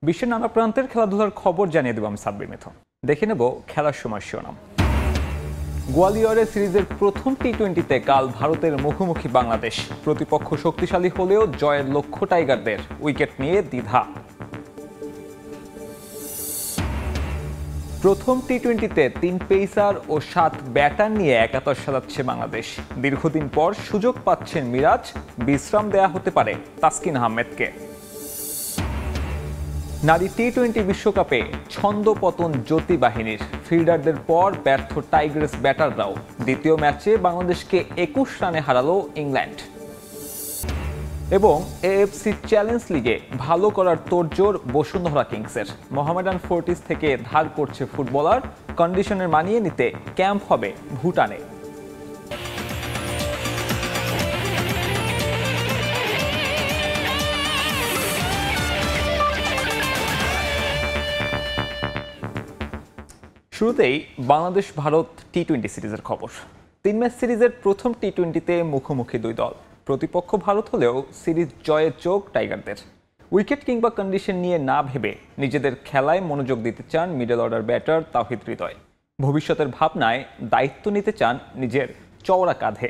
বিশ্বের নানা প্রান্তের খেলাধুলার খবর জানিয়ে দেব আমি সাব্বির মিথুন। দেখে নেব খেলার সময় শিরোনাম। গোয়ালিয়রের সিরিজের প্রথম টি-20তে কাল ভারতের মুখোমুখি বাংলাদেশ। প্রতিপক্ষ শক্তিশালী হলেও জয়ের লক্ষ্য টাইগারদের, উইকেট নিয়ে দ্বিধা। প্রথম টি-20তে 3 পেসার ও 7 ব্যাটার নিয়ে একাদশ সাজাচ্ছে বাংলাদেশ। দীর্ঘদিন পর সুযোগ পাচ্ছেন মিরাজ, বিশ্রাম দেয়া হতে পারে তাসকিন আহমেদকে। নারী টি-20 বিশ্বকাপে ছন্দপতন জ্যোতি বাহিনীর। ফিল্ডারদের পর ব্যর্থ টাইগার্স ব্যাটাররাও। দ্বিতীয় ম্যাচে বাংলাদেশকে 21 রানে হারালো ইংল্যান্ড। এবং এএফসি চ্যালেঞ্জ লিগে ভালো করার তোড়জোড় বসুন্ধরা কিংসের। মোহামেডান ফোর্টিস থেকে ধার করছে ফুটবলার, কন্ডিশনের মানিয়ে নিতে ক্যাম্প হবে ভুটানে। শুরুতেই বাংলাদেশ ভারত টি-20 সিরিজের খবর। 3 ম্যাচ সিরিজের প্রথম টি-20তে মুখোমুখি দুই দল। প্রতিপক্ষ ভারত হলেও সিরিজ জয়ের চোখ টাইগারদের। উইকেট কিংবা কন্ডিশন নিয়ে না ভেবে নিজেদের খেলায় মনোযোগ দিতে চান middle order batter Towhid Hridoy. ভবিষ্যতের ভাবনায় দায়িত্ব নিতে চান নিজের চওড়া কাঁধে।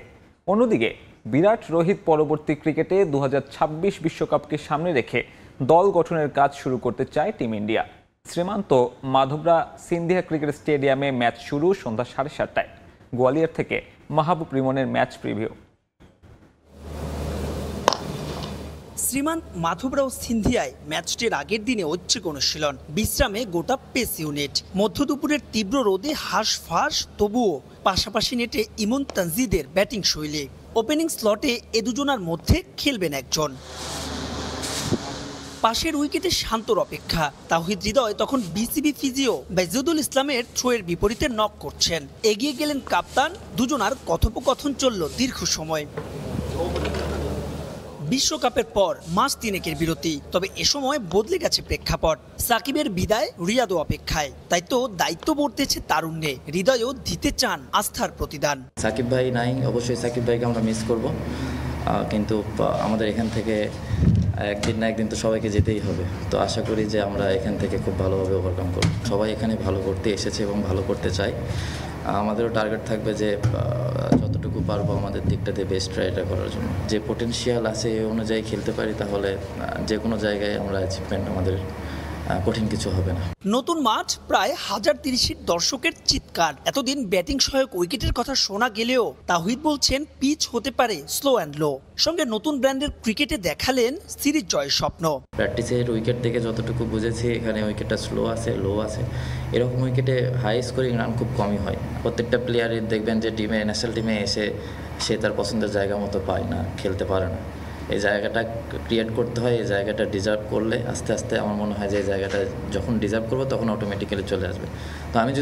অন্যদিকে বিরাট রোহিত পরবর্তী ক্রিকেটে 2026 বিশ্বকাপকে সামনে রেখে দল গঠনের কাজ শুরু করতে চায় টিম ইন্ডিয়া। শ্রীমান্ত মাধবরা সিন্ধিয়া ক্রিকেট স্টেডিয়ামে ম্যাচ শুরু সন্ধ্যা 7:30টায়। গোয়ালিয়র থেকে মাহবুব রিমনের ম্যাচ প্রিভিউ। শ্রীমান্ত মাধবরাও সিন্ধিয়ায় ম্যাচটির আগের দিনে ঐচ্ছিক অনুশীলন, বিশ্রামে গোটা পেস ইউনিট। মধ্য দুপুরের তীব্র রোদে হাঁসফাঁস, তবুও পাশাপাশি নেটে ইমন তানজিদের ব্যাটিং শৈলী। ওপেনিং স্লটে এ দুজনার মধ্যে খেলবেন একজন। পাশের উইকেটে শান্তর অপেক্ষা। তাওহিদ হৃদয় তখন বিসিবি ফিজিও বাইজুদুল ইসলামের থ্রোয়ের বিপরীতে নক করছেন। এগিয়ে গেলেন কাপ্তান। দুজনার কথোপকথন চলল দীর্ঘ সময়। বিশ্বকাপের পর মাস 3 বিরতি, তবে এ সময় বদলে গেছে প্রেক্ষাপট। সাকিবের বিদায়, রিয়াদও অপেক্ষায়। তাই তো দায়িত্ব বর্তেছে তারুণ্যে। হৃদয়ও দিতে চান আস্থার প্রতিদান। সাকিব ভাই নাই, অবশ্যই সাকিব ভাইকে আমরা মিস করব, কিন্তু আমাদের এখান থেকে একদিন না একদিন তো সবাইকে যেতেই হবে। তো আশা করি যে আমরা এখান থেকে খুব ভালোভাবে ওভারকাম করব। সবাই এখানে ভালো করতে এসেছে এবং ভালো করতে চাই। আমাদেরও টার্গেট থাকবে যে যতটুকু পারবো আমাদের দিকটাতে বেস্ট ট্রাইটা করার জন্য। যে পোটেনশিয়াল আছে এই অনুযায়ী খেলতে পারি তাহলে যে কোনো জায়গায় আমরা অ্যাচিভমেন্ট আমাদের কঠিন কিছু হবে না। নতুন মাঠ, প্রায় 1030 দর্শকের চিৎকার। এতদিন ব্যাটিং সহায়ক উইকেটের কথা শোনা গেলেও তাওহিদ বলছেন পিচ হতে পারে স্লো অ্যান্ড লো। সঙ্গে নতুন ব্র্যান্ডের ক্রিকেটে দেখালেন সিরিজ জয়ের স্বপ্ন। প্র্যাকটিসের উইকেট থেকে যতটুকু বুঝেছি এখানে উইকেটটা স্লো আছে, লো আছে। এরকম উইকেটে হাই স্কোরিং রান খুব কমই হয়। প্রত্যেকটা প্লেয়ারের দেখবেন যে টিমে, ন্যাশনাল টিমে এসে সে তার পছন্দের জায়গা মতো পায় না, খেলতে পারে না। এই জায়গাটা ক্রিয়েট করতে হয়। এই জায়গাটা ডিজার্ভ করলে আস্তে আস্তে আমার মনে হয় যে এই জায়গাটা যখন ডিজার্ভ করবো তখন অটোমেটিক্যালি চলে আসবে। তো আমি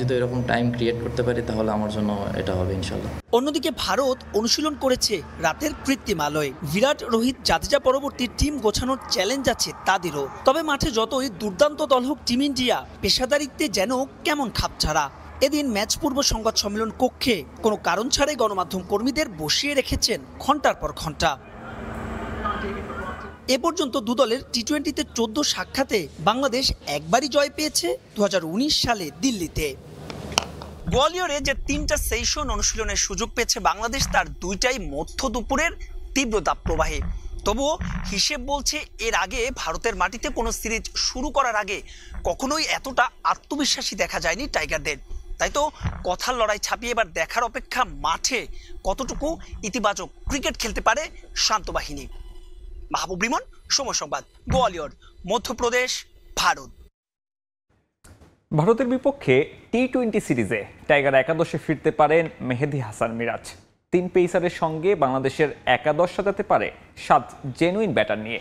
যদি এরকম টাইম ক্রিয়েট করতে পারি তাহলে আমার জন্য এটা হবে ইনশাল্লাহ। অন্যদিকে ভারত অনুশীলন করেছে রাতের কৃত্রিম আলোয়। বিরাট, রোহিত, জাদেজা পরবর্তী টিম গোছানোর চ্যালেঞ্জ আছে তাদেরও। তবে মাঠে যতই দুর্দান্ত দল হোক টিম ইন্ডিয়া পেশাদারিত্বে যেন কেমন খাপছাড়া। এদিন ম্যাচ পূর্ব সংবাদ সম্মেলন কক্ষে কোনো কারণ ছাড়াই গণমাধ্যম কর্মীদের বসিয়ে রেখেছেন ঘন্টার পর ঘন্টা। এ পর্যন্ত দুদলের টি-20তে 14 সাক্ষাতে বাংলাদেশ একবারই জয় পেয়েছে 2019 সালে দিল্লিতে। গোয়ালিয়রে যে 3টা সেশন অনুশীলনের সুযোগ পেয়েছে বাংলাদেশ, তার 2টাই মধ্য দুপুরের তীব্র তাপপ্রবাহে। তবুও হিসেব বলছে এর আগে ভারতের মাটিতে কোনো সিরিজ শুরু করার আগে কখনোই এতটা আত্মবিশ্বাসী দেখা যায়নি টাইগারদের। তাই তো কথার লড়াই ছাপিয়ে এবার দেখার অপেক্ষা মাঠে কতটুকু ইতিবাচক ক্রিকেট খেলতে পারে শান্ত বাহিনী। মাহবুব রিমন, সময় সংবাদ, গোয়ালিয়র, মধ্যপ্রদেশ, ভারত। ভারতের বিপক্ষে টি-20 সিরিজে টাইগার একাদশে ফিরতে পারেন মেহেদী হাসান মিরাজ। 3 পেসারের সঙ্গে বাংলাদেশের একাদশ সাজাতে পারে 7 জেনুইন ব্যাটার নিয়ে।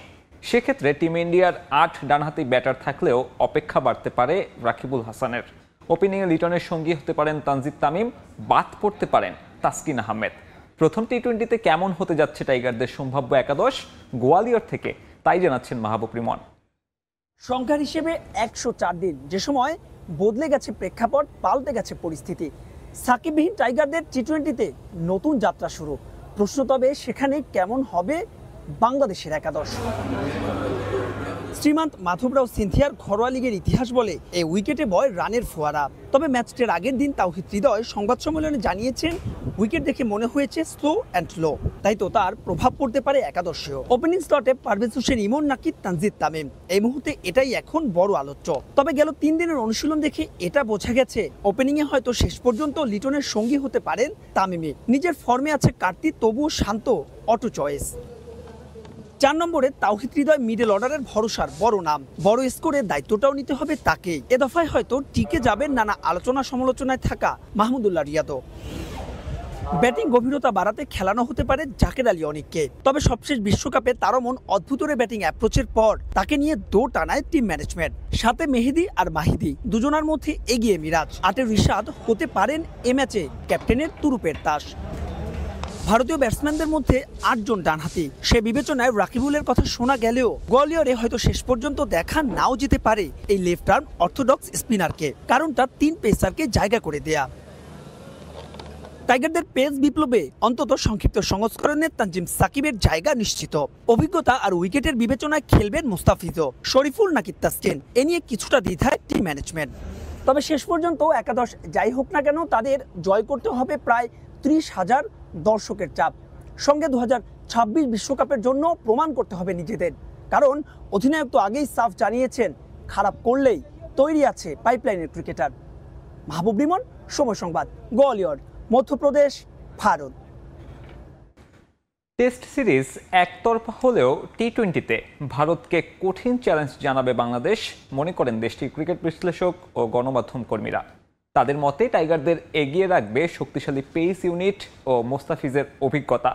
সেক্ষেত্রে টিম ইন্ডিয়ার 8 ডানহাতি ব্যাটার থাকলেও অপেক্ষা বাড়তে পারে রাকিবুল হাসানের। ওপেনিংয়ে লিটনের সঙ্গী হতে পারেন তানজিদ তামিম, বাদ পড়তে পারেন তাসকিন আহমেদ। প্রথম টি-20তে কেমন হতে যাচ্ছে টাইগারদের সম্ভাব্য একাদশ, গোয়ালিয়র থেকে তাই জানাচ্ছেন মাহবুব রিমন। সংখ্যার হিসেবে 104 দিন, যে সময় বদলে গেছে প্রেক্ষাপট, পাল্টে গেছে পরিস্থিতি। সাকিববিহীন টাইগারদের টি-20তে নতুন যাত্রা শুরু। প্রশ্ন তবে সেখানে কেমন হবে বাংলাদেশের একাদশ। শ্রীমান্ত মাধবরাও সিনথিয়ার ঘরোয়া লিগের ইতিহাস বলে এই উইকেটে বয় রানের ফোয়ারা। তবে ম্যাচটির আগের দিন তাওহিদ হৃদয় সংবাদ সম্মেলনে জানিয়েছেন উইকেট দেখে মনে হয়েছে স্লো অ্যান্ড লো, তাই তো তার প্রভাব পড়তে পারে একাদশেও। ওপেনিং স্লটে পারভেজ হোসেন ইমন নাকি তানজিদ তামিম, এই মুহূর্তে এটাই এখন বড় আলোচ্য। তবে গেল 3 দিনের অনুশীলন দেখে এটা বোঝা গেছে ওপেনিংয়ে হয়তো শেষ পর্যন্ত লিটনের সঙ্গী হতে পারেন তামিমে। নিজের ফর্মে আছে কার্তিক, তবুও শান্ত অটো চয়েস। 4 নম্বরে তাওহিদ হৃদয় মিডল অর্ডারের ভরসার বড় নাম, বড় স্কোরের দায়িত্বটাও নিতে হবে তাকে। এ দফায় হয়তো টিকে যাবেন নানা আলোচনা সমালোচনায় থাকা মাহমুদুল্লাহ রিয়াদও। ব্যাটিং গভীরতা বাড়াতে খেলানো হতে পারে জাকের আলী অনিককে। তবে সবশেষ বিশ্বকাপে তারও মন অদ্ভুতরে ব্যাটিং অ্যাপ্রোচের পর তাকে নিয়ে দৌড় টানায় টিম ম্যানেজমেন্ট। সাথে মেহেদি আর মাহিদি, দুজনের মধ্যে এগিয়ে মিরাজ। 8 রিশাদ হতে পারেন এ ম্যাচে ক্যাপ্টেনের তুরুপের তাস। ভারতীয় ব্যাটসম্যানদের মধ্যে 8 জন ডানহাতি, সে বিবেচনায় রাকিবুলের কথা শোনা গেলেও গোয়ালিয়রে হয়তো শেষ পর্যন্ত দেখা নাও যেতে পারে এই লেফট আর্ম অর্থোডক্স স্পিনারকে। কারণটা 3 পেসারকে জায়গা করে দেয়া। টাইগারদের পেস বিপ্লবে অন্তত সংক্ষিপ্ত সংস্করণে তানজিম সাকিবের জায়গা নিশ্চিত। অভিজ্ঞতা আর উইকেটের বিবেচনায় খেলবেন মুস্তাফিজও, শরীফুল নাকি তাসকিন, এ নিয়ে কিছুটা দ্বিধায় টিম ম্যানেজমেন্ট। তবে শেষ পর্যন্ত একাদশ যাই হোক না কেন, তাদের জয় করতে হবে প্রায় 30,000 দর্শকের চাপ। সঙ্গে 2026 বিশ্বকাপের জন্য প্রমাণ করতে হবে নিজেদের। কারণ অধিনায়ক তো আগেই সাফ জানিয়েছেন, খারাপ করলেই তৈরি আছে পাইপলাইনের ক্রিকেটার। মাহবুব রিমন, সময় সংবাদ, গোয়ালিয়র, মধ্যপ্রদেশ, ভারত। টেস্ট সিরিজ একতরফা হলেও টি-20তে ভারতকে কঠিন চ্যালেঞ্জ জানাবে বাংলাদেশ, মনে করেন দেশটির ক্রিকেট বিশ্লেষক ও গণমাধ্যম কর্মীরা। তাদের মতে টাইগারদের এগিয়ে রাখবে শক্তিশালী পেস ইউনিট ও মোস্তাফিজের অভিজ্ঞতা।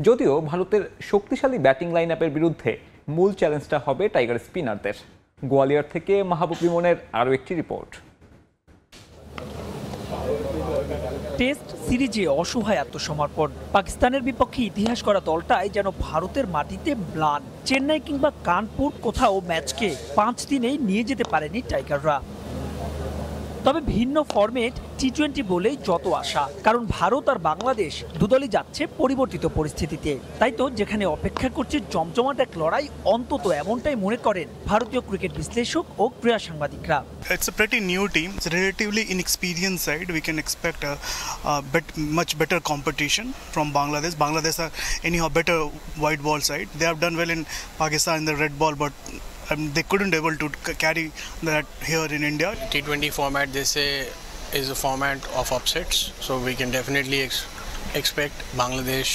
যদিও ভারতের শক্তিশালী ব্যাটিং লাইন আপের বিরুদ্ধে মূল চ্যালেঞ্জটা হবে টাইগার স্পিনারদের। গোয়ালিয়র থেকে মাহবুব রিমনের আরও একটি রিপোর্ট। টেস্ট সিরিজে অসহায় আত্মসমর্পণ, পাকিস্তানের বিপক্ষে ইতিহাস করা দলটাই যেন ভারতের মাটিতে ম্লান। চেন্নাই কিংবা কানপুর কোথাও ম্যাচকে 5 দিনেই নিয়ে যেতে পারেনি টাইগাররা। তবে ভিন্ন ফরম্যাট টি-20 বলেই যত আশা, কারণ ভারত আর বাংলাদেশ দুদলই যাচ্ছে পরিবর্তিত পরিস্থিতিতে। তাই তো যেখানে অপেক্ষা করছে জমজমাট এক লড়াই, অন্তত এমনটাই মনে করেন ভারতীয় ক্রিকেট বিশ্লেষক ও ক্রীড়া সাংবাদিকরা। It's a pretty new team. It's a relatively inexperienced side. We can expect a much better competition from Bangladesh. Bangladesh are anyhow better white ball side. They have done well in Pakistan in the red ball, but they couldn't able to carry that here in India. T20 format, they say, is a format of upsets, so we can definitely expect Bangladesh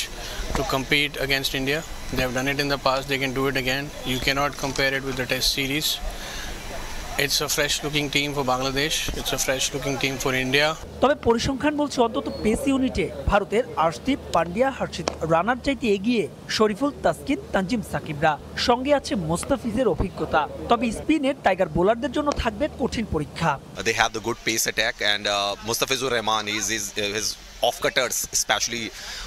to compete against India. They have done it in the past, they can do it again. You cannot compare it with the test series. It's a fresh looking team for Bangladesh, it's a fresh looking team for India. তবে পরিসংখ্যান বলছে অন্তত pace ইউনিটে ভারতের আর্শদীপ পান্ডিয়া, হর্ষিত রানার চাইতে এগিয়ে শরীফুল, তাসকিন, তানজিম সাকিবরা। সঙ্গে আছে মোস্তাফিজের অভিজ্ঞতা। তবে স্পিনের টাইগার বোলারদের জন্য থাকবে কঠিন পরীক্ষা। They have the good pace attack, and Mustafizur Rahman his off cutters especially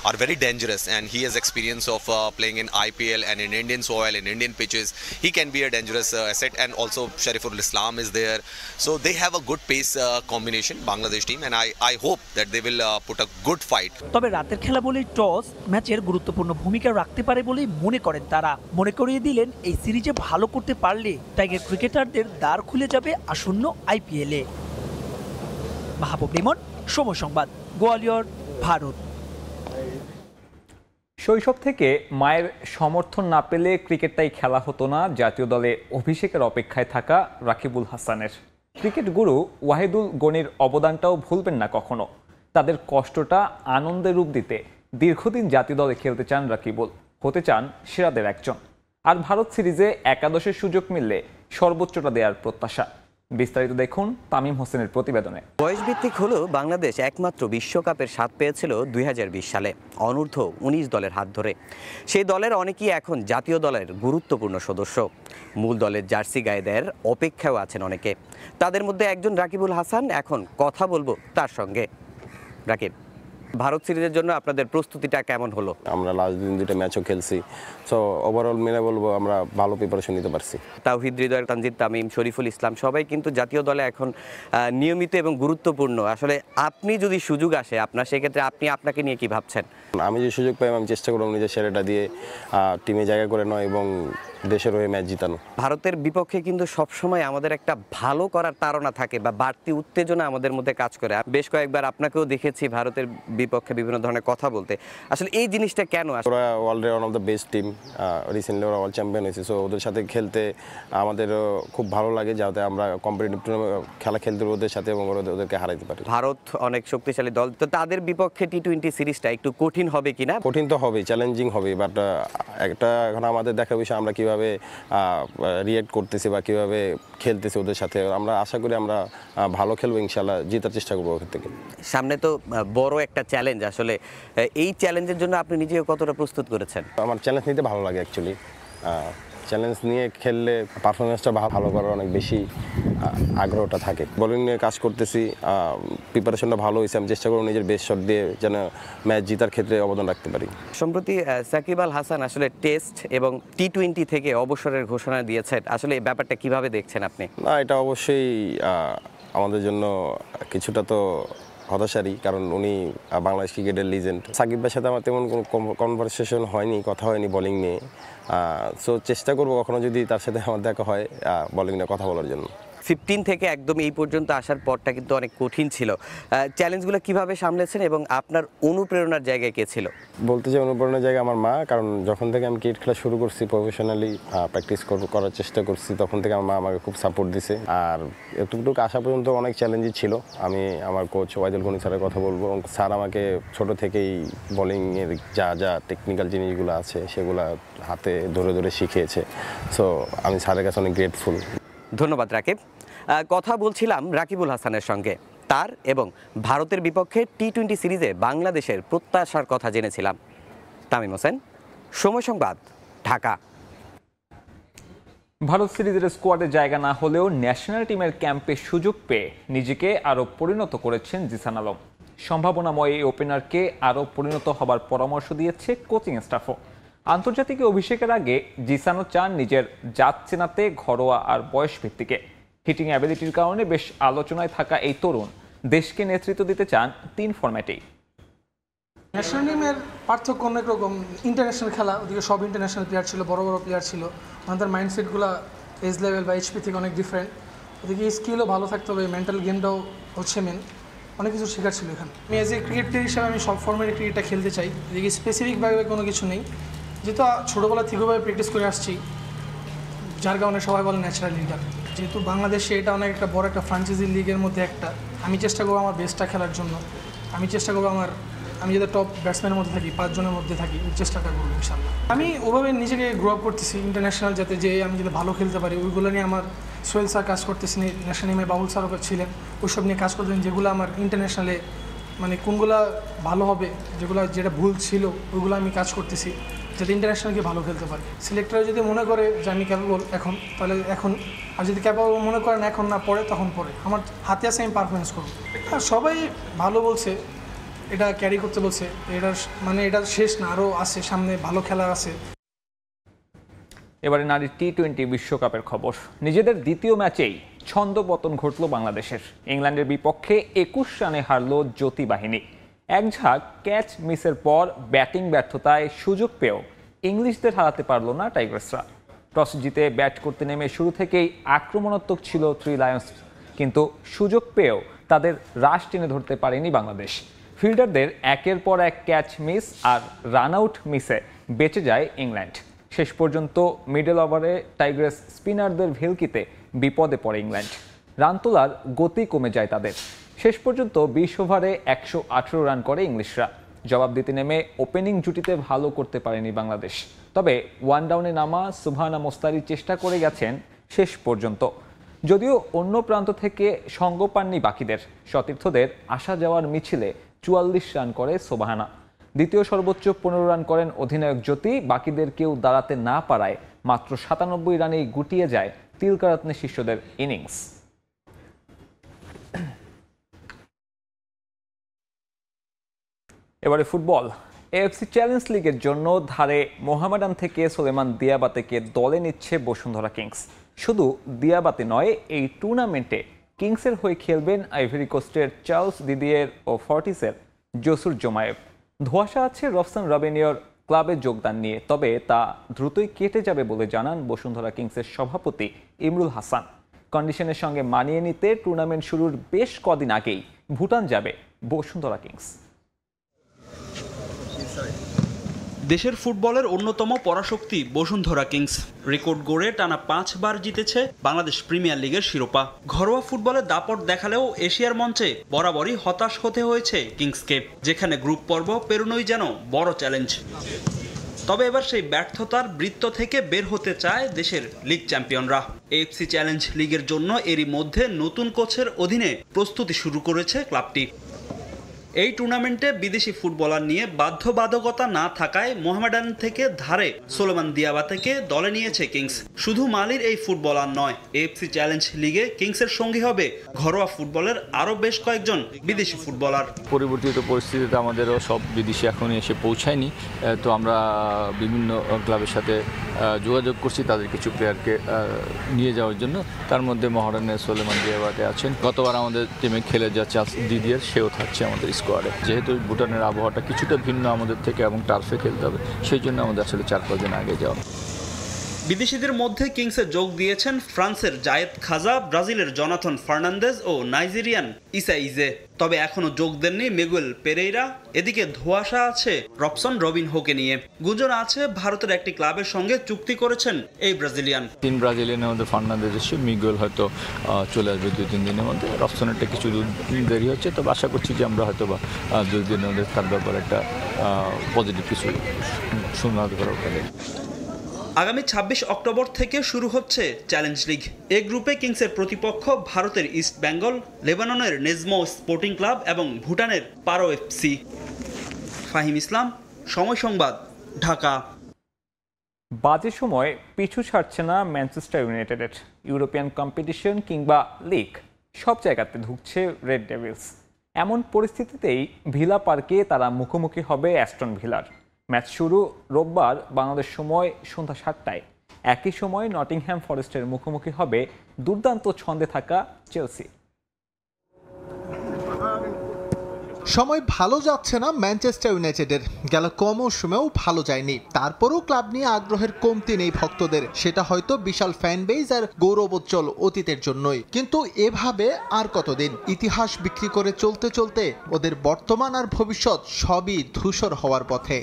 are very dangerous, and he has experience of playing in IPL and in Indian soil, in Indian pitches. He can be a dangerous asset, and also Shariful Islam is there, so they have a good pace combination, Bangladesh team, and I hope that they will put a good fight. তবে রাতের খেলা বলেই toss ম্যাচের গুরুত্বপূর্ণ ভূমিকা রাখতে পারে বলেই মনে করেন তারা। মনে করিয়ে দিলেন এই সিরিজে ভালো করতে পারলে টাইগার ক্রিকেটারদের দ্বার খুলে যাবে আসন্ন IPL-এ। মাহবুব রিমন, সময় সংবাদ, গোয়ালিয়র, ভারত। শৈশব থেকে মায়ের সমর্থন না পেলে ক্রিকেটটাই খেলা হতো না জাতীয় দলে অভিষেকের অপেক্ষায় থাকা রাকিবুল হাসানের। ক্রিকেট গুরু ওয়াহিদুল গনির অবদানটাও ভুলবেন না কখনো। তাদের কষ্টটা আনন্দের রূপ দিতে দীর্ঘদিন জাতীয় দলে খেলতে চান রাকিবুল, হতে চান সেরাদের একজন। আর ভারত সিরিজে একাদশের সুযোগ মিললে সর্বোচ্চটা দেওয়ার প্রত্যাশা। বিস্তারিত দেখুন তামিম হোসেনের প্রতিবেদনে। বয়সভিত্তিক হলেও বাংলাদেশ একমাত্র বিশ্বকাপের স্বাদ পেয়েছিল 2020 সালে অনূর্ধ্ব 19 দলের হাত ধরে। সেই দলের অনেকেই এখন জাতীয় দলের গুরুত্বপূর্ণ সদস্য। মূল দলের জার্সি গায়েদের অপেক্ষাও আছেন অনেকে। তাদের মধ্যে একজন রাকিবুল হাসান। এখন কথা বলবো তার সঙ্গে। রাকিব, ভারত সিরিজের জন্য আপনাদের প্রস্তুতিটা কেমন হলো? আমরা লাস্ট দিন 2টা ম্যাচও খেলছি, সো ওভারঅল মিলে বলবো আমরা ভালো প্রিপারেশন নিতে পারছি। তাওহিদ হৃদয়, তানজিদ তামিম, শরীফুল ইসলাম সবাই কিন্তু জাতীয় দলে এখন নিয়মিত এবং গুরুত্বপূর্ণ। আসলে আপনি যদি সুযোগ আসে আপনার, সেক্ষেত্রে আপনি আপনাকে নিয়ে কি ভাবছেন? আমি যে সুযোগ পাই আমি চেষ্টা করব নিজের সেরাটা দিয়ে টিমে জায়গা করে নেওয়া এবং দেশের হয়ে ম্যাচ জিতানো। ভারতের বিপক্ষে কিন্তু সবসময় আমাদের একটা ভালো করার তাড়না থাকে বা বাড়তি উত্তেজনা আমাদের মধ্যে কাজ করে। বেশ কয়েকবার আপনাকেও দেখেছি ভারতের বিপক্ষে বিভিন্ন ধরনের কথা বলতে। আসলে এই জিনিসটা কেন? ওরা ওয়ার্ল্ডের one of the best team, recently ওরা ওয়ার্ল্ড চ্যাম্পিয়ন হয়েছে, সো ওদের সাথে খেলতে আমাদেরও খুব ভালো লাগে, যাতে আমরা কম্পিটিটিভ খেলা খেলতে ওদের সাথে এবং ওদেরকে হারাইতে পারি। ভারত অনেক শক্তিশালী দল, তো তাদের বিপক্ষে টি-20 সিরিজটা একটু কঠিন হবে কিনা? কঠিন তো হবে, চ্যালেঞ্জিং হবে, বাট একটা এখন আমাদের দেখার বিষয় আমরা কিভাবে রিয়েক্ট করতেছি বা কিভাবে খেলতেছি ওদের সাথে। আমরা আশা করি আমরা ভালো খেলবো, ইনশাল্লাহ জেতার চেষ্টা করবো ওখান থেকে। সামনে তো বড় একটা চ্যালেঞ্জ, আসলে এই চ্যালেঞ্জের জন্য আপনি নিজেও কতটা প্রস্তুত করেছেন? আমার চ্যালেঞ্জ নিতে ভালো লাগে অ্যাকচুয়ালি। চ্যালেঞ্জ নিয়ে খেললে পারফরমেন্সটা ভালো করার অনেক বেশি আগ্রহটা থাকে। বোলিং নিয়ে কাজ করতেছি, প্রিপারেশনটা ভালো হয়েছে, আমি চেষ্টা করব নিজের বেস্ট শট দিয়ে যেন ম্যাচ জেতার ক্ষেত্রে অবদান রাখতে পারি। সম্প্রতি সাকিব আল হাসান আসলে টেস্ট এবং টি-20 থেকে অবসরের ঘোষণা দিয়েছেন, আসলে এই ব্যাপারটা কিভাবে দেখছেন আপনি? না, এটা অবশ্যই আমাদের জন্য কিছুটা তো হতাশারই, কারণ উনি বাংলাদেশ ক্রিকেটের লিজেন্ড। সাকিব ভাইয়ের সাথে আমার তেমন কোনো কনভারসেশন হয়নি, কথা হয়নি বোলিং নিয়ে, সো চেষ্টা করবো কখনো যদি তার সাথে আমার দেখা হয় বোলিং নিয়ে কথা বলার জন্য। 15 থেকে একদম এই পর্যন্ত আসার পরটা কিন্তু অনেক কঠিন ছিল। চ্যালেঞ্জগুলো কিভাবে সামলেছেন এবং আপনার অনুপ্রেরণার জায়গায় কে ছিল? বলতে চাই অনুপ্রেরণার জায়গা আমার মা, কারণ যখন থেকে আমি ক্রিকেট খেলা শুরু করছি, প্রফেশনালি প্র্যাকটিস করার চেষ্টা করছি, তখন থেকে আমার মা আমাকে খুব সাপোর্ট দিছে। আর এতটুকু আসা পর্যন্ত অনেক চ্যালেঞ্জই ছিল। আমি আমার কোচ ওয়াইদুল গনি স্যারের কথা বলবো, এবং স্যার আমাকে ছোট থেকেই বোলিংয়ের যা টেকনিক্যাল জিনিসগুলো আছে সেগুলো হাতে ধরে ধরে শিখিয়েছে, সো আমি স্যারের কাছে অনেক গ্রেটফুল। ধন্যবাদ রাকিব। কথা বলছিলাম রাকিবুল হাসানের সঙ্গে, তার এবং ভারতের বিপক্ষে টি-20 সিরিজে বাংলাদেশের প্রত্যাশার কথা জেনেছিলাম। তামিম হোসেন, সময় সংবাদ, ঢাকা। ভারত সিরিজের স্কোয়াডে জায়গা না হলেও ন্যাশনাল টিমের ক্যাম্পে সুযোগ পেয়ে নিজেকে আরও পরিণত করেছেন জিসান আলম। সম্ভাবনাময় এই ওপেনারকে আরও পরিণত হবার পরামর্শ দিয়েছে কোচিং স্টাফও। আন্তর্জাতিক অভিষেকের আগে জিসানও চান নিজের জাত চেনাতে ঘরোয়া আর বয়স ভিত্তিকে। হিটিং অ্যাবিলিটির কারণে বেশ আলোচনায় থাকা এই তরুণ দেশকে নেতৃত্ব দিতে চান 3 ফরম্যাটেই। ন্যাশনাল টিমের পার্থক্য অনেক রকম। ইন্টারন্যাশনাল খেলা, ওদিকে সব ইন্টারন্যাশনাল প্লেয়ার ছিল, বড় বড় প্লেয়ার ছিল, ওনাদের মাইন্ডসেটগুলো এজ লেভেল বা এইচপি থেকে অনেক ডিফারেন্ট। ওদিকে স্কিলও ভালো থাকতে হবে, মেন্টাল গেমটাও হচ্ছে মেন, অনেক কিছু শেখার ছিল এখানে। আমি এজ এ ক্রিকেট প্লেয়ার হিসাবে আমি সব ফর্মেটের ক্রিকেটটা খেলতে চাই। এদিকে স্পেসিফিকভাবে কোনো কিছু নেই, যেহেতু ছোটোবেলা থেকেভাবে প্র্যাকটিস করে আসছি, যার কারণে সবাই বলে ন্যাচারাল লিডার। যেহেতু বাংলাদেশে এটা অনেক একটা বড় একটা ফ্রাঞ্চাইজি লিগের মধ্যে একটা, আমি চেষ্টা করবো আমার বেস্টটা খেলার জন্য। আমি চেষ্টা করবো আমি যাতে টপ ব্যাটসম্যানের মধ্যে থাকি, 5 জনের মধ্যে থাকি, ওই চেষ্টাটা করবো ইনশাল্লাহ। আমি ওভাবে নিজেকে গ্রো আপ করতেছি ইন্টারন্যাশনাল, যাতে যে আমি যাতে ভালো খেলতে পারি ওইগুলো নিয়ে আমার সোহেল স্যার কাজ করতেছি, ন্যাশনাল টিমে বাবুল স্যারও ছিলেন, ওইসব নিয়ে কাজ করতেছেন, যেগুলো আমার ইন্টারন্যাশনালে মানে কোনগুলো ভালো হবে, যেটা ভুল ছিল ওইগুলো আমি কাজ করতেছি, যাতে ইন্টারন্যাশনালকে ভালো খেলতে পারি। সিলেক্টর যদি মনে করে যে আমি ক্যাপেবল এখন, তাহলে এখন, আর যদি ক্যাপেবল মনে করেন এখন না, পরে তখন পরে, আমার হাতে আছে, আমি পারফরমেন্স করবো। আর সবাই ভালো বলছে, এটা ক্যারি করতে বলছে, এটা শেষ না, আরও আছে সামনে, ভালো খেলা আছে। এবারে নারী টি-20 বিশ্বকাপের খবর। নিজেদের দ্বিতীয় ম্যাচেই ছন্দপতন ঘটল বাংলাদেশের। ইংল্যান্ডের বিপক্ষে 21 রানে হারল জ্যোতি বাহিনী। এক ঝাঁক ক্যাচ মিসের পর ব্যাটিং ব্যর্থতায় সুযোগ পেয়েও ইংলিশদের হারাতে পারল না টাইগার্সরা। টস জিতে ব্যাট করতে নেমে শুরু থেকেই আক্রমণাত্মক ছিল 3 লায়ন্স, কিন্তু সুযোগ পেয়েও তাদের রাশ টেনে ধরতে পারেনি বাংলাদেশ। ফিল্ডারদের একের পর এক ক্যাচ মিস আর রান আউট মিসে বেঁচে যায় ইংল্যান্ড। শেষ পর্যন্ত মিডল ওভারে টাইগার্স স্পিনারদের ভেলকিতে বিপদে পড়ে ইংল্যান্ড। রান তোলার গতি কমে যায় তাদের। শেষ পর্যন্ত 20 ওভারে 118 রান করে ইংলিশরা। জবাব দিতে নেমে ওপেনিং জুটিতে ভালো করতে পারেনি বাংলাদেশ। তবে ওয়ান ডাউনে নামা সুবহানা মোস্তারি চেষ্টা করে গেছেন শেষ পর্যন্ত। যদিও অন্য প্রান্ত থেকে সঙ্গ পাননি বাকিদের, সতীর্থদের আসা যাওয়ার মিছিলে 44 রান করে সুবহানা। দ্বিতীয় সর্বোচ্চ 15 রান করেন অধিনায়ক জ্যোতি। বাকিদের কেউ দাঁড়াতে না পারায় মাত্র 97 রানেই গুটিয়ে যায় তিলকারত্নে শিষ্যদের ইনিংস। এবারে ফুটবল। এএফসি চ্যালেঞ্জ লিগের জন্য ধারে মোহামেডান থেকে সোলেমান দিয়াবাতেকে দলে নিচ্ছে বসুন্ধরা কিংস। শুধু দিয়াবাতে নয়, এই টুর্নামেন্টে কিংসের হয়ে খেলবেন আইভরি কোস্টের চার্লস দিদিয়ের ও ফর্টিসের জসুর জোমায়েভ। ধোঁয়াশা আছে রফসান রাবেনিয়র ক্লাবে যোগদান নিয়ে, তবে তা দ্রুতই কেটে যাবে বলে জানান বসুন্ধরা কিংসের সভাপতি ইমরুল হাসান। কন্ডিশনের সঙ্গে মানিয়ে নিতে টুর্নামেন্ট শুরুর বেশ কদিন আগেই ভুটান যাবে বসুন্ধরা কিংস। দেশের ফুটবলের অন্যতম পরাশক্তি বসুন্ধরা কিংস রেকর্ড গড়ে টানা 5 বার জিতেছে বাংলাদেশ প্রিমিয়ার লিগের শিরোপা। ঘরোয়া ফুটবলে দাপট দেখালেও এশিয়ার মঞ্চে বরাবরই হতাশ হতে হয়েছে কিংসকে, যেখানে গ্রুপ পর্ব পেরোনোই যেন বড় চ্যালেঞ্জ। তবে এবার সেই ব্যর্থতার বৃত্ত থেকে বের হতে চায় দেশের লিগ চ্যাম্পিয়নরা। এএফসি চ্যালেঞ্জ লিগের জন্য এরই মধ্যে নতুন কোচের অধীনে প্রস্তুতি শুরু করেছে ক্লাবটি। এই টুর্নামেন্টে বিদেশি ফুটবলার নিয়ে বাধ্যবাধকতা না থাকায় মোহামেডান থেকে ধারে সোলেমান দিয়াবাতেকে দলে নিয়েছে কিংস। শুধু মালির এই ফুটবলার নয়, এএফসি চ্যালেঞ্জ লিগে কিংসের সঙ্গী হবে ঘরোয়া ফুটবলের আরও বেশ কয়েকজন বিদেশি ফুটবলার। পরিবর্তিত পরিস্থিতিতে আমাদেরও সব বিদেশি এখনই এসে পৌঁছায়নি, তো আমরা বিভিন্ন ক্লাবের সাথে যোগাযোগ করছি তাদের কিছু প্লেয়ারকে নিয়ে যাওয়ার জন্য। তার মধ্যে মোহামেডানের সোলেমান দিয়াবাতে আছেন। গতবার আমাদের টিমে খেলে যা চার্লস দিদিয়ের, সেও থাকছে আমাদের স্কোয়াডে। যেহেতু ভুটানের আবহাওয়াটা কিছুটা ভিন্ন আমাদের থেকে এবং টার্ফে খেলতে হবে, সেই জন্য আমাদের আসলে 4-5 দিন আগে যাওয়া। বিদেশিদের মধ্যে কিংসে যোগ দিয়েছেন ফ্রান্সের জায়েদ খাজা, ব্রাজিলের জনাথন ফার্নান্দেজ ও নাইজেরিয়ান ইসা ইজে। তবে এখনো যোগ দেননি মিগুয়েল পেরেইরা। এদিকে ধোঁয়াশা আছে রবসন রবিনহোকে নিয়ে। গুঞ্জন আছে ভারতের একটি ক্লাবের সঙ্গে চুক্তি করেছেন এই ব্রাজিলিয়ান। 3 ব্রাজিলিয়ানের মধ্যে ফার্নান্দেজ এসে, মিগুয়েল হয়তো চলে আসবে 2-3 দিনের মধ্যে। রবসনেরটা কিছু দেরি হচ্ছে, তবে আশা করছি যে আমরা হয়তো বা 2 দিনের মধ্যে তার ব্যাপারে একটা পজিটিভ কিছু শোনাতে পারবো। আগামী 26 অক্টোবর থেকে শুরু হচ্ছে চ্যালেঞ্জ লিগ। এই গ্রুপে কিংসের প্রতিপক্ষ ভারতের ইস্ট বেঙ্গল, লেবাননের নেজমো স্পোর্টিং ক্লাব এবং ভুটানের পারো এফসি। ফাহিম ইসলাম, সময় সংবাদ, ঢাকা। বাজে সময় পিছু ছাড়ছে না ম্যানচেস্টার ইউনাইটেডের। ইউরোপিয়ান কম্পিটিশন কিংবা লিগ সব জায়গাতে ঢুকছে রেড ডেভিলস। এমন পরিস্থিতিতেই ভিলা পার্কে তারা মুখোমুখি হবে অ্যাস্টন ভিলার। ম্যাচ শুরু রোববার বাংলাদেশ সময় সন্ধ্যা 7টায়। একই সময় নটিংহ্যাম ফরেস্টের মুখোমুখি হবে দুর্দান্ত ছন্দে থাকা চেলসি। সময় ভালো যাচ্ছে না ম্যানচেস্টার ইউনাইটেডের। গেল কম মৌসুমেও ভালো যায়নি, তারপরও ক্লাব নিয়ে আগ্রহের কমতি নেই ভক্তদের। সেটা হয়তো বিশাল ফ্যান বেজ আর গৌরবোজ্জ্বল অতীতের জন্যই। কিন্তু এভাবে আর কতদিন? ইতিহাস বিক্রি করে চলতে চলতে ওদের বর্তমান আর ভবিষ্যৎ সবই ধূসর হওয়ার পথে।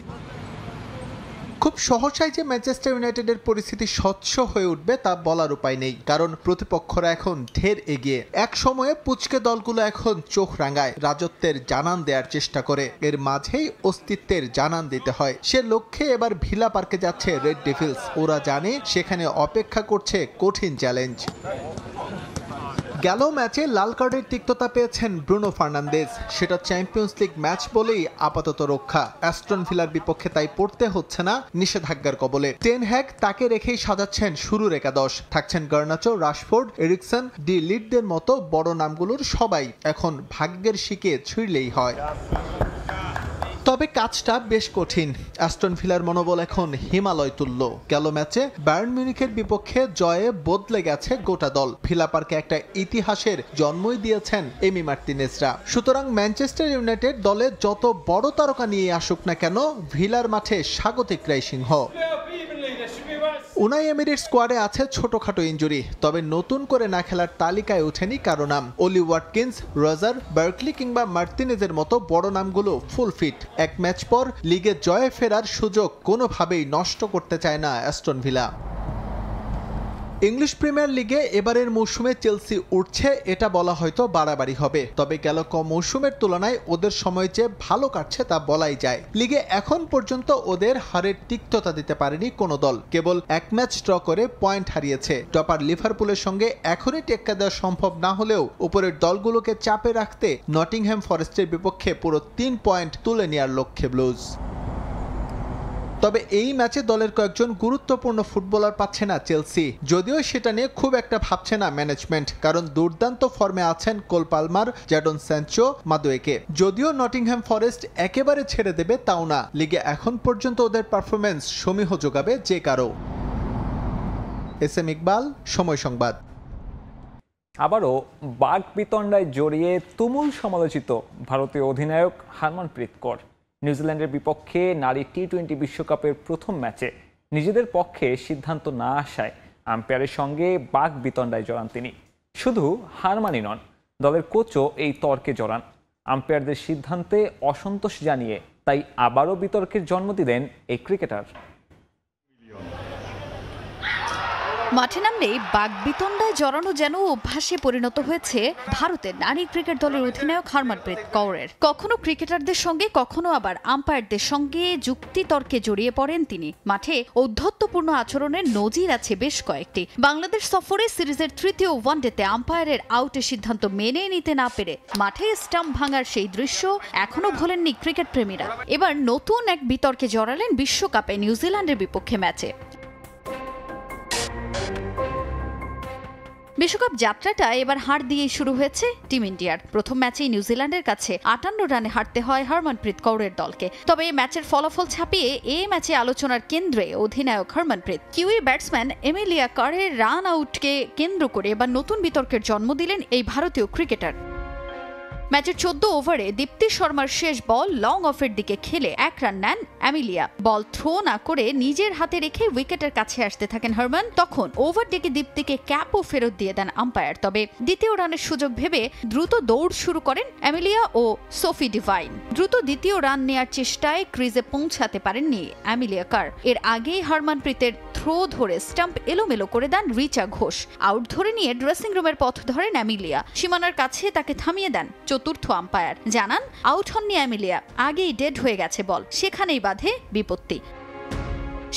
খুব সহসাই যে ম্যানচেস্টার ইউনাইটেডের পরিস্থিতি স্বচ্ছ হয়ে উঠবে তা বলার উপায় নেই, কারণ প্রতিপক্ষরা এখন ঢের এগিয়ে। এক সময়ে পুচকে দলগুলো এখন চোখ রাঙায়, রাজত্বের জানান দেওয়ার চেষ্টা করে। এর মাঝেই অস্তিত্বের জানান দিতে হয়। সে লক্ষ্যে এবার ভিলা পার্কে যাচ্ছে রেড ডেভিলস। ওরা জানে সেখানে অপেক্ষা করছে কঠিন চ্যালেঞ্জ। গেল ম্যাচে লাল কার্ডের তিক্ততা পেয়েছেন ব্রুনো ফার্নান্দেজ। সেটা চ্যাম্পিয়ন্স লিগ ম্যাচ বলেই আপাতত রক্ষা। অ্যাস্টন ভিলার বিপক্ষে তাই পড়তে হচ্ছে না নিষেধাজ্ঞার কবলে। টেন হ্যাগ তাকে রেখেই সাজাচ্ছেন শুরুর একাদশ। থাকছেন গার্নাচো, রাশফোর্ড, এরিকসন, ডি লিডদের মতো বড় নামগুলোর সবাই এখন ভাগ্যের শিকে ছুঁড়লেই হয়। তবে কাজটা বেশ কঠিন। অ্যাস্টন ভিলার মনোবল এখন হিমালয় তুল্য। গেল ম্যাচে বায়ার্ন মিউনিখের বিপক্ষে জয়ে বদলে গেছে গোটা দল। ভিলা পার্কে একটা ইতিহাসের জন্মই দিয়েছেন এমি মার্তিনেজরা। সুতরাং ম্যানচেস্টার ইউনাইটেড দলে যত বড় তারকা নিয়ে আসুক না কেন, ভিলার মাঠে স্বাগতিকরাই সিংহ। উনাই এমিরির স্কোয়াডে আছে ছোটখাটো ইনজুরি, তবে নতুন করে না খেলার তালিকায় ওঠেনি কারো নাম। অলি ওয়াটকিন্স, রজার, বার্কলি কিংবা মার্তিনেজের মতো বড় নামগুলো ফুল ফিট। এক ম্যাচ পর লিগে জয়ে ফেরার সুযোগ কোনোভাবেই নষ্ট করতে চায় না অ্যাস্টন ভিলা। ইংলিশ প্রিমিয়ার লিগে এবারের মৌসুমে চেলসি উঠছে এটা বলা হয়তো বাড়াবাড়ি হবে, তবে গেল কম মৌসুমের তুলনায় ওদের সময় যে ভালো কাটছে তা বলাই যায়। লিগে এখন পর্যন্ত ওদের হারের তিক্ততা দিতে পারেনি কোনো দল, কেবল এক ম্যাচ ড্র করে পয়েন্ট হারিয়েছে। টপার লিভারপুলের সঙ্গে এখনই টেক্কা দেওয়া সম্ভব না হলেও উপরের দলগুলোকে চাপে রাখতে নটিংহ্যাম ফরেস্টের বিপক্ষে পুরো 3 পয়েন্ট তুলে নেওয়ার লক্ষ্যে ব্লুজ। তবে এই ম্যাচে দলের কয়েকজন গুরুত্বপূর্ণ ফুটবলার পাচ্ছে না চেলসি, যদিও সেটা নিয়ে খুব একটা ভাবছে না ম্যানেজমেন্ট, কারণ দুর্দান্ত ফর্মে আছেন কোল পালমার, জ্যাডন স্যানচো, মাদুয়েকে। যদিও নটিংহ্যাম ফরেস্ট একেবারে ছেড়ে দেবে তাও না, লিগে এখন পর্যন্ত ওদের পারফরমেন্স সমীহ যোগাবে যে কারো। SM ইকবাল, সময় সংবাদ। আবারও বাঘ বিতণ্ডায় জড়িয়ে তুমুল সমালোচিত ভারতীয় অধিনায়ক হারমনপ্রীত কৌর। নিউজিল্যান্ডের বিপক্ষে নারী টি-20 বিশ্বকাপের প্রথম ম্যাচে নিজেদের পক্ষে সিদ্ধান্ত না আসায় আম্পায়ারের সঙ্গে বাঘ বিতণ্ডায় জড়ান তিনি। শুধু হারমানই নন, দলের কোচও এই তর্কে জড়ান। আম্পায়ারদের সিদ্ধান্তে অসন্তোষ জানিয়ে তাই আবারও বিতর্কের জন্ম দিলেন এই ক্রিকেটার। মাঠে নামলেই বাগবিতণ্ডায় জড়ানো যেন অভ্যাসে পরিণত হয়েছে ভারতের নারী ক্রিকেট দলের অধিনায়ক হারমনপ্রীত কৌরের। কখনো ক্রিকেটারদের সঙ্গে, কখনো আবার আম্পায়ারদের সঙ্গে যুক্তি তর্কে জড়িয়ে পড়েন তিনি। মাঠে ঔদ্ধত্যপূর্ণ আচরণের নজির আছে বেশ কয়েকটি। বাংলাদেশ সফরে সিরিজের তৃতীয় ওয়ানডেতে আম্পায়ারের আউটের সিদ্ধান্ত মেনে নিতে না পেরে মাঠে স্টাম্প ভাঙার সেই দৃশ্য এখনো ভোলেননি ক্রিকেট প্রেমীরা। এবার নতুন এক বিতর্কে জড়ালেন বিশ্বকাপে নিউজিল্যান্ডের বিপক্ষে ম্যাচে। বিশ্বকাপ যাত্রাটা এবার হার দিয়েই শুরু হয়েছে টিম ইন্ডিয়ার। প্রথম ম্যাচেই নিউজিল্যান্ডের কাছে 58 রানে হারতে হয় হারমনপ্রীত কৌরের দলকে। তবে এই ম্যাচের ফলাফল ছাপিয়ে এই ম্যাচে আলোচনার কেন্দ্রে অধিনায়ক হারমনপ্রীত। কিউই ব্যাটসম্যান এমিলিয়া কারের রান আউটকে কেন্দ্র করে এবার নতুন বিতর্কের জন্ম দিলেন এই ভারতীয় ক্রিকেটার। ম্যাচের 14 ওভারে দীপ্তি শর্মার শেষ বল লং অফের দিকে খেলে 1 রান নেন এমিলিয়া। বল থ্রো না করে নিজের হাতে রেখে উইকেটের কাছে আসতে থাকেন হারমান। তখন ওভার ডেকে দীপ্তিকে ক্যাপও ফেরত দিয়ে দেন আম্পায়ার। তবে দ্বিতীয় রানের সুযোগ ভেবে দ্রুত দৌড় শুরু করেন এমিলিয়া ও সোফি ডিভাইন। দ্রুত দ্বিতীয় রান নেয়ার চেষ্টায় ক্রিজে পৌঁছাতে পারেননি এমিলিয়া কার। এর আগেই হারমনপ্রীতের থ্রো ধরে স্টাম্প এলোমেলো করে দেন রিচা ঘোষ। আউট ধরে নিয়ে ড্রেসিং রুমের পথ ধরেন এমিলিয়া। সীমানার কাছে তাকে থামিয়ে দেন চতুর্থ আম্পায়ার। জানান আউট হননি এমিলিয়া, আগেই ডেড হয়ে গেছে বল, সেখানেই বাধে বিপত্তি।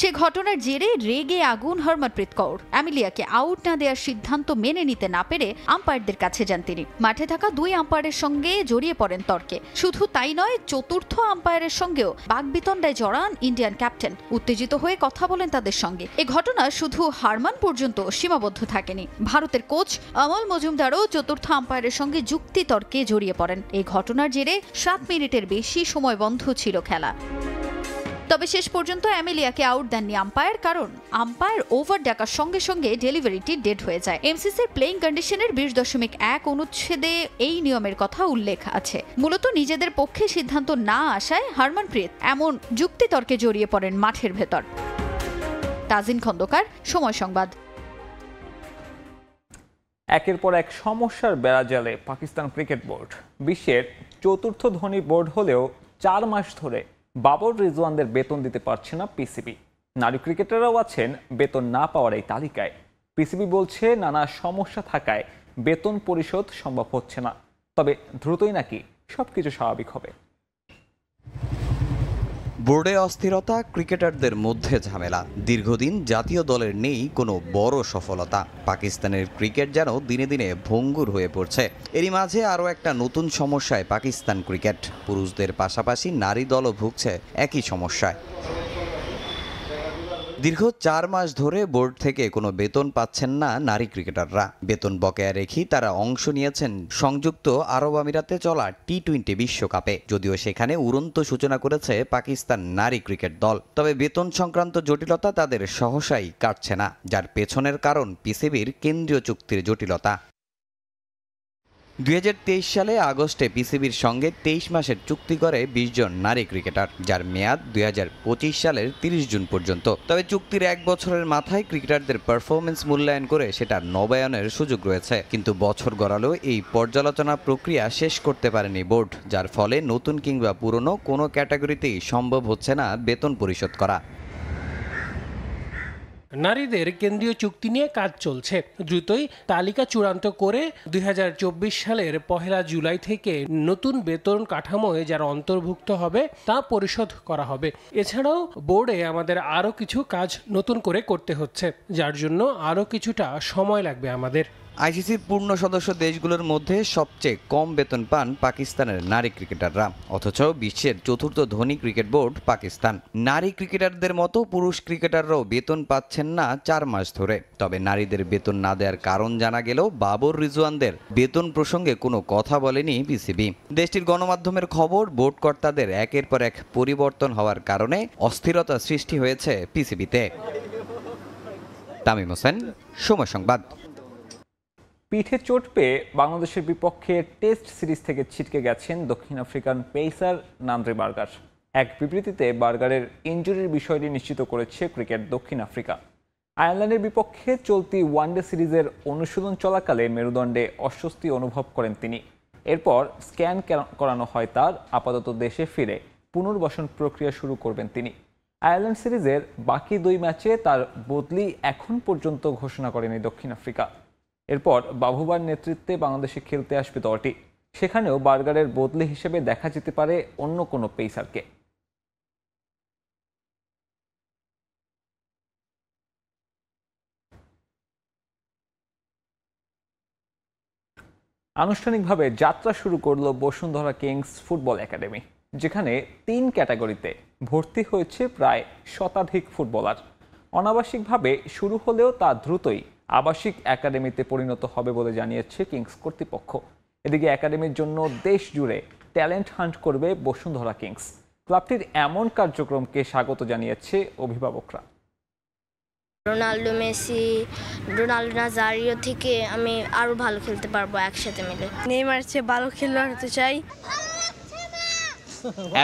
সে ঘটনার জেরে রেগে আগুন হারমনপ্রীত কৌর। এমিলিয়াকে আউট না দেওয়ার সিদ্ধান্ত মেনে নিতে না পেরে আম্পায়ারদের কাছে যান তিনি। মাঠে থাকা 2 আম্পায়ারের সঙ্গে জড়িয়ে পড়েন তর্কে। শুধু তাই নয়, চতুর্থ আম্পায়ারের সঙ্গেও বাগবিতণ্ডায় জড়ান ইন্ডিয়ান ক্যাপ্টেন। উত্তেজিত হয়ে কথা বলেন তাদের সঙ্গে। এ ঘটনা শুধু হারমান পর্যন্ত সীমাবদ্ধ থাকেনি। ভারতের কোচ অমল মজুমদারও চতুর্থ আম্পায়ারের সঙ্গে যুক্তি তর্কে জড়িয়ে পড়েন। এই ঘটনার জেরে 7 মিনিটের বেশি সময় বন্ধ ছিল খেলা। তবে শেষ পর্যন্ত এমিলিয়াকে আউট দেননি আম্পায়ার, কারণ আম্পায়ার ওভার ডাকার সঙ্গে সঙ্গে ডেলিভারিটি ডেড হয়ে যায়। এমসিসির প্লেইং কন্ডিশনের 20.1 অনুচ্ছেদে এই নিয়মের কথা উল্লেখ আছে। মূলত নিজেদের পক্ষে সিদ্ধান্ত না আসায় হারমনপ্রীত এমন যুক্তিতর্কে জড়িয়ে পড়েন মাঠের ভেতর। তাজিন খন্দকার, সময় সংবাদ। একের পর এক সমস্যার বেড়াজালে পাকিস্তান ক্রিকেট বোর্ড। বিশ্বের 4র্থ ধনী বোর্ড হলেও 4 মাস ধরে বাবর রিজওয়ানদের বেতন দিতে পারছে না পিসিবি। নারী ক্রিকেটাররাও আছেন বেতন না পাওয়ার এই তালিকায়। পিসিবি বলছে নানা সমস্যা থাকায় বেতন পরিশোধ সম্ভব হচ্ছে না, তবে দ্রুতই নাকি সবকিছু স্বাভাবিক হবে। বোর্ডে অস্থিরতা, ক্রিকেটারদের মধ্যে ঝামেলা, দীর্ঘদিন জাতীয় দলের নেই কোনো বড় সফলতা। পাকিস্তানের ক্রিকেট যেন দিনে দিনে ভঙ্গুর হয়ে পড়ছে। এরই মাঝে আরও একটা নতুন সমস্যায় পাকিস্তান ক্রিকেট। পুরুষদের পাশাপাশি নারী দলও ভুগছে একই সমস্যায়। দীর্ঘ 4 মাস ধরে বোর্ড থেকে কোনো বেতন পাচ্ছেন না নারী ক্রিকেটাররা। বেতন বকেয়া রেখেই তারা অংশ নিয়েছেন সংযুক্ত আরব আমিরাতে চলা টি-20 বিশ্বকাপে। যদিও সেখানে উড়ন্ত সূচনা করেছে পাকিস্তান নারী ক্রিকেট দল, তবে বেতন সংক্রান্ত জটিলতা তাদের সহসাই কাটছে না, যার পেছনের কারণ পিসিবির কেন্দ্রীয় চুক্তির জটিলতা। 2023 সালে আগস্টে পিসিবির সঙ্গে 23 মাসের চুক্তি করে 20 জন নারী ক্রিকেটার, যার মেয়াদ 2025 সালের 30 জুন পর্যন্ত। তবে চুক্তির 1 বছরের মাথায় ক্রিকেটারদের পারফরমেন্স মূল্যায়ন করে সেটা নবায়নের সুযোগ রয়েছে। কিন্তু বছর গড়ালেও এই পর্যালোচনা প্রক্রিয়া শেষ করতে পারেনি বোর্ড, যার ফলে নতুন কিংবা পুরনো কোনো ক্যাটাগরিতেই সম্ভব হচ্ছে না বেতন পরিশোধ করা। নারীদের কেন্দ্রীয় চুক্তি নিয়ে কাজ চলছে। দ্রুতই তালিকা চূড়ান্ত করে 2024 সালের 1 জুলাই থেকে নতুন বেতন কাঠামোয় যারা অন্তর্ভুক্ত হবে তা পরিশোধ করা হবে। এছাড়াও বোর্ডে আমাদের আরও কিছু কাজ নতুন করে করতে হচ্ছে, যার জন্য আরও কিছুটা সময় লাগবে আমাদের। আইসিসির পূর্ণ সদস্য দেশগুলোর মধ্যে সবচেয়ে কম বেতন পান পাকিস্তানের নারী ক্রিকেটাররা, অথচ বিশ্বের চতুর্থ ধনী ক্রিকেট বোর্ড পাকিস্তান। নারী ক্রিকেটারদের মতো পুরুষ ক্রিকেটাররাও বেতন পাচ্ছেন না 4 মাস ধরে। তবে নারীদের বেতন না দেওয়ার কারণ জানা গেলেও বাবর রিজওয়ানদের বেতন প্রসঙ্গে কোনো কথা বলেনি পিসিবি। দেশটির গণমাধ্যমের খবর, বোর্ড কর্তাদের একের পর এক পরিবর্তন হওয়ার কারণে অস্থিরতা সৃষ্টি হয়েছে পিসিবিতে। তামিম হোসেন, সময় সংবাদ। পিঠে চোট পেয়ে বাংলাদেশের বিপক্ষে টেস্ট সিরিজ থেকে ছিটকে গেছেন দক্ষিণ আফ্রিকান পেসার নান্দ্রে বার্গার। এক বিবৃতিতে বার্গারের ইনজুরির বিষয়টি নিশ্চিত করেছে ক্রিকেট দক্ষিণ আফ্রিকা। আয়ারল্যান্ডের বিপক্ষে চলতি ওয়ানডে সিরিজের অনুশীলন চলাকালে মেরুদণ্ডে অস্বস্তি অনুভব করেন তিনি। এরপর স্ক্যান করানো হয় তার। আপাতত দেশে ফিরে পুনর্বাসন প্রক্রিয়া শুরু করবেন তিনি। আয়ারল্যান্ড সিরিজের বাকি 2 ম্যাচে তার বদলি এখন পর্যন্ত ঘোষণা করেনি দক্ষিণ আফ্রিকা। এরপর বাভুবার নেতৃত্বে বাংলাদেশে খেলতে আসবে দলটি। সেখানেও বার্গারের বদলি হিসেবে দেখা যেতে পারে অন্য কোনো পেসারকে। আনুষ্ঠানিকভাবে যাত্রা শুরু করল বসুন্ধরা কিংস ফুটবল একাডেমি, যেখানে 3 ক্যাটাগরিতে ভর্তি হয়েছে প্রায় শতাধিক ফুটবলার। অনাবাসিকভাবে শুরু হলেও তা দ্রুতই আবাসিক একাডেমিতে পরিণত হবে বলে জানিয়েছে কিংস কর্তৃপক্ষ। এদিকে একাডেমির জন্য দেশ জুড়ে ট্যালেন্ট হান্ট করবে বসুন্ধরা কিংস। ক্লাবটির এমন কার্যক্রমকে স্বাগত জানিয়েছে অভিভাবকরা। রোনাল্ডো, মেসি, রোনাল্ডো নাজারিও থেকে আমি আরো ভালো খেলতে পারবো একসাথে মিলে। নেইমার চেয়ে ভালো খেলোয়াড় হতে চাই।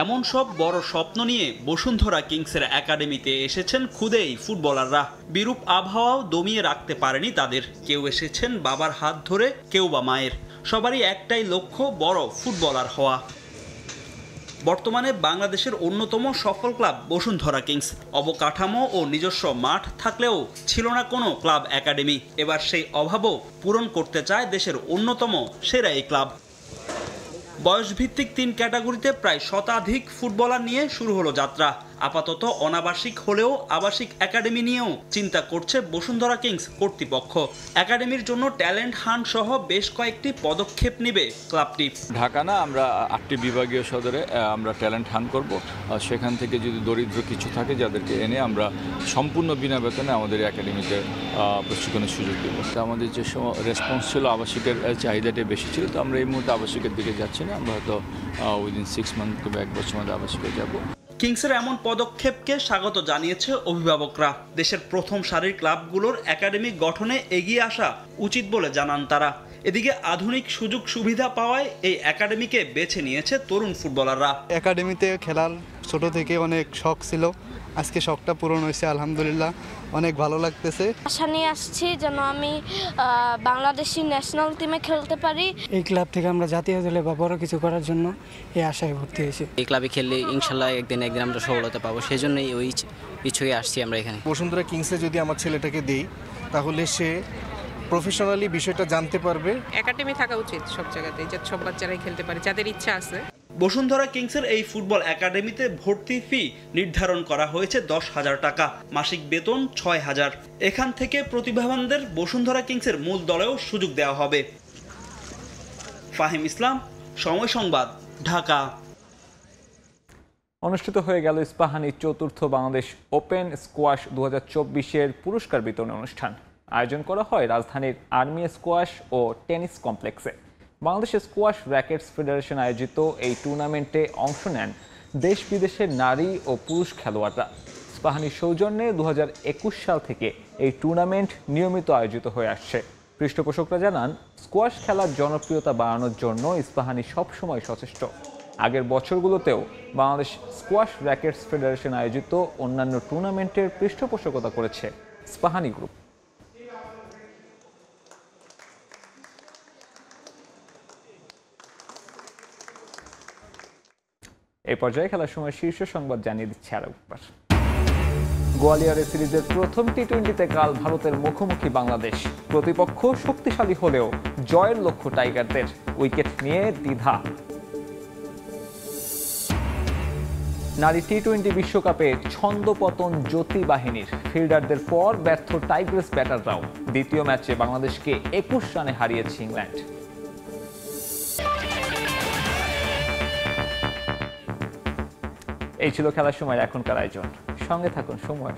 এমন সব বড় স্বপ্ন নিয়ে বসুন্ধরা কিংসের একাডেমিতে এসেছেন খুদেই ফুটবলাররা। বিরূপ আবহাওয়াও দমিয়ে রাখতে পারেনি তাদের। কেউ এসেছেন বাবার হাত ধরে, কেউ বা মায়ের। সবারই একটাই লক্ষ্য, বড় ফুটবলার হওয়া। বর্তমানে বাংলাদেশের অন্যতম সফল ক্লাব বসুন্ধরা কিংস। অবকাঠামো ও নিজস্ব মাঠ থাকলেও ছিল না কোনো ক্লাব একাডেমি। এবার সেই অভাবও পূরণ করতে চায় দেশের অন্যতম সেরা এই ক্লাব। বয়সভিত্তিক 3 ক্যাটাগরিতে প্রায় শতাধিক ফুটবলার নিয়ে শুরু হলো যাত্রা। আপাতত অনাবাসিক হলেও আবাসিক একাডেমি নিয়েও চিন্তা করছে বসুন্ধরা কিংস কর্তৃপক্ষ। একাডেমির জন্য ট্যালেন্ট হান্ট সহ বেশ কয়েকটি পদক্ষেপ নেবে ক্লাবটি। ঢাকা না, আমরা 8টি বিভাগীয় সদরে আমরা ট্যালেন্ট হান্ট করব। সেখান থেকে যদি দরিদ্র কিছু থাকে যাদেরকে এনে আমরা সম্পূর্ণ বিনা বেতনে আমাদের একাডেমিতে প্রশিক্ষণের সুযোগ দেব। আমাদের যে সময় রেসপন্স ছিল আবাসিকের চাহিদাটা বেশি ছিল, তো আমরা এই মুহূর্তে আবাসিকের দিকে যাচ্ছি না। আমরা হয়তো উইদিন 6 মান্থ কিংবা 1 বছর মধ্যে আবাসিকে যাব। কিংসের এমন পদক্ষেপকে স্বাগত জানিয়েছে অভিভাবকরা। দেশের প্রথম সারির ক্লাবগুলোর একাডেমি গঠনে এগিয়ে আসা উচিত বলে জানান তারা। এদিকে আধুনিক সুযোগ সুবিধা পাওয়ায় এই একাডেমিকে বেছে নিয়েছে তরুণ ফুটবলাররা। একাডেমিতে খেলার ছোট থেকে অনেক শখ ছিল, আজকে শখটা পূরণ হয়েছে, আলহামদুলিল্লাহ অনেক ভালো লাগতেছে। আশা নিয়ে আসছি যেন আমি বাংলাদেশি ন্যাশনাল টিমে খেলতে পারি। এই ক্লাব থেকে আমরা জাতীয় দলে বা বড় কিছু করার জন্য এই আশায় ভর্তি হয়েছি। এই ক্লাবে খেললে ইনশাল্লাহ একদিন আমরা সফলতা পাবো, সেই জন্যই ওই ইচ্ছুকে আসছি আমরা এখানে। বসুন্ধরা কিংসে যদি আমার ছেলেটাকে দেই তাহলে সে প্রফেশনালি বিষয়টা জানতে পারবে। একাডেমি থাকা উচিত সব জায়গাতে, যাতে সব বাচ্চারাই খেলতে পারে যাদের ইচ্ছা আছে। বসুন্ধরা কিংসের এই ফুটবল একাডেমিতে ভর্তি ফি নির্ধারণ করা হয়েছে 10,000 টাকা, মাসিক বেতন 6,000। এখান থেকে প্রতিভাবানদের বসুন্ধরা কিংসের মূল দলেও সুযোগ দেওয়া হবে। ফাহিম ইসলাম, সময় সংবাদ, ঢাকা। অনুষ্ঠিত হয়ে গেল ইস্পাহানি 4র্থ বাংলাদেশ ওপেন স্কোয়াশ 2024-এর পুরস্কার বিতরণ অনুষ্ঠান। আয়োজন করা হয় রাজধানীর আর্মি স্কোয়াশ ও টেনিস কমপ্লেক্সে। বাংলাদেশ স্কোয়াশ র্যাকেটস ফেডারেশন আয়োজিত এই টুর্নামেন্টে অংশ নেন দেশ বিদেশের নারী ও পুরুষ খেলোয়াড়রা। ইস্পাহানি সৌজন্যে 2021 সাল থেকে এই টুর্নামেন্ট নিয়মিত আয়োজিত হয়ে আসছে। পৃষ্ঠপোষকরা জানান, স্কোয়াশ খেলার জনপ্রিয়তা বাড়ানোর জন্য ইস্পাহানি সবসময় সচেষ্ট। আগের বছরগুলোতেও বাংলাদেশ স্কোয়াশ র্যাকেটস ফেডারেশন আয়োজিত অন্যান্য টুর্নামেন্টের পৃষ্ঠপোষকতা করেছে ইস্পাহানি গ্রুপ। এই পর্যায়ে খেলার সময় শীর্ষ সংবাদ জানিয়ে দিচ্ছে আরও একবার। গোয়ালিয়রে সিরিজের প্রথম টি-20তে কাল ভারতের মুখোমুখি বাংলাদেশ। প্রতিপক্ষ শক্তিশালী হলেও জয়ের লক্ষ্য টাইগারদের। উইকেট নিয়ে দ্বিধা। নারী টি-20 বিশ্বকাপে ছন্দপতন জ্যোতি বাহিনীর। ফিল্ডারদের পর ব্যর্থ টাইগ্রেস ব্যাটাররাও। দ্বিতীয় ম্যাচে বাংলাদেশকে 21 রানে হারিয়েছে ইংল্যান্ড। এই ছিল খেলার সময় এখনকার আয়োজন। সঙ্গে থাকুন সময়।